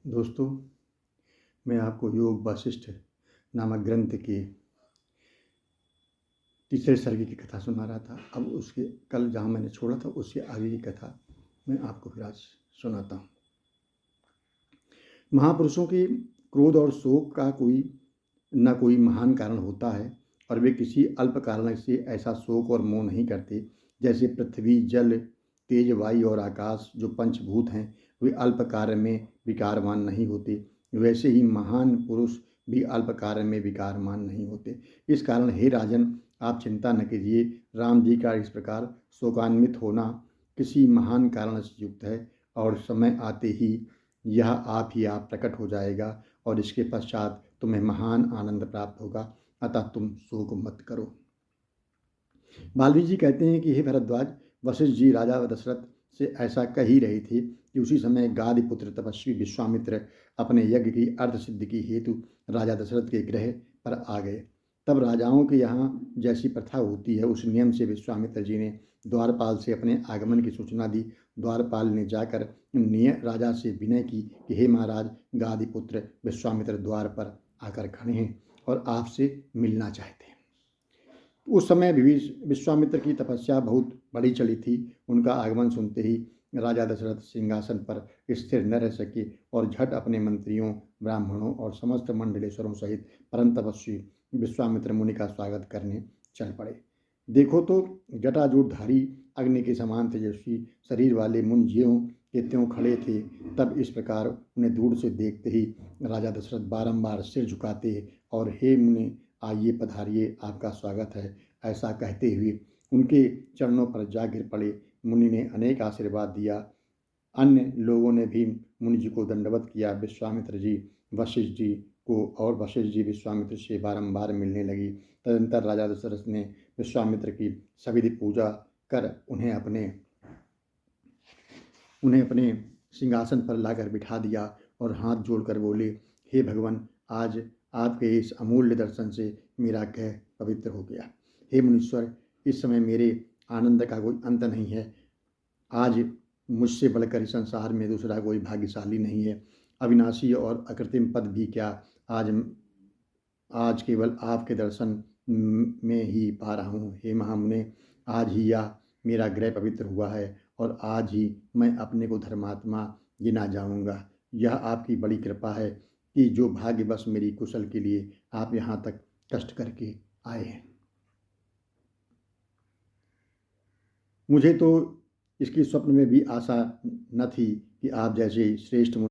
दोस्तों, मैं आपको योग वासिष्ठ नामक ग्रंथ के तीसरे सर्ग की कथा सुना रहा था। अब उसके कल जहाँ मैंने छोड़ा था उससे आगे की कथा मैं आपको फिर आज सुनाता हूँ। महापुरुषों के क्रोध और शोक का कोई महान कारण होता है और वे किसी अल्प कारण से ऐसा शोक और मोह नहीं करते। जैसे पृथ्वी, जल, तेज, वायु और आकाश जो पंचभूत हैं वे अल्प कार्य में विकारवान नहीं होते, वैसे ही महान पुरुष भी अल्प कार्य में विकारवान नहीं होते। इस कारण हे राजन, आप चिंता न कीजिए। राम जी का इस प्रकार शोकान्वित होना किसी महान कारण से युक्त है और समय आते ही यह आप प्रकट हो जाएगा और इसके पश्चात तुम्हें महान आनंद प्राप्त होगा, अतः तुम शोक मत करो। बाल्मीकि जी कहते हैं कि हे भरद्वाज, वशिष्ठ जी राजा दशरथ से ऐसा कह ही रहे थे कि उसी समय गादी पुत्र तपस्वी विश्वामित्र अपने यज्ञ की अर्ध सिद्धि की हेतु राजा दशरथ के गृह पर आ गए। तब राजाओं के यहाँ जैसी प्रथा होती है उस नियम से विश्वामित्र जी ने द्वारपाल से अपने आगमन की सूचना दी। द्वारपाल ने जाकर राजा से विनय की कि हे महाराज, गादी पुत्र विश्वामित्र द्वार पर आकर खड़े हैं और आपसे मिलना चाहते हैं। उस समय विश्वामित्र की तपस्या बहुत बड़ी चली थी। उनका आगमन सुनते ही राजा दशरथ सिंहासन पर स्थिर न रह सके और झट अपने मंत्रियों, ब्राह्मणों और समस्त मंडलेश्वरों सहित परम तपस्वी विश्वामित्र मुनि का स्वागत करने चल पड़े। देखो तो जटाजूटधारी अग्नि के समान तेजस्वी शरीर वाले मुनि ज्यों के त्यों खड़े थे। तब इस प्रकार उन्हें दूर से देखते ही राजा दशरथ बारंबार सिर झुकाते और हे मुनि, आइए पधारिए, आपका स्वागत है, ऐसा कहते हुए उनके चरणों पर जा गिर पड़े। मुनि ने अनेक आशीर्वाद दिया। अन्य लोगों ने भी मुनि जी को दंडवत किया। विश्वामित्र जी वशिष्ठ जी को और वशिष्ठ जी विश्वामित्र से बारंबार मिलने लगी। तदंतर राजा दशरथ ने विश्वामित्र की सविधि पूजा कर उन्हें अपने सिंहासन पर लाकर बिठा दिया और हाथ जोड़कर बोले, हे भगवान, आज आपके इस अमूल्य दर्शन से मेरा गृह पवित्र हो गया। हे मुनीश्वर, इस समय मेरे आनंद का कोई अंत नहीं है। आज मुझसे बढ़कर इस संसार में दूसरा कोई भाग्यशाली नहीं है। अविनाशी और अकृत्रिम पद भी क्या, आज केवल आपके दर्शन में ही पा रहा हूँ। हे महामुने, आज ही यह मेरा गृह पवित्र हुआ है और आज ही मैं अपने को धर्मात्मा गिना जाऊँगा। यह आपकी बड़ी कृपा है कि जो भाग्यवश मेरी कुशल के लिए आप यहाँ तक कष्ट करके आए हैं। मुझे तो इसकी स्वप्न में भी आशा न थी कि आप जैसे श्रेष्ठ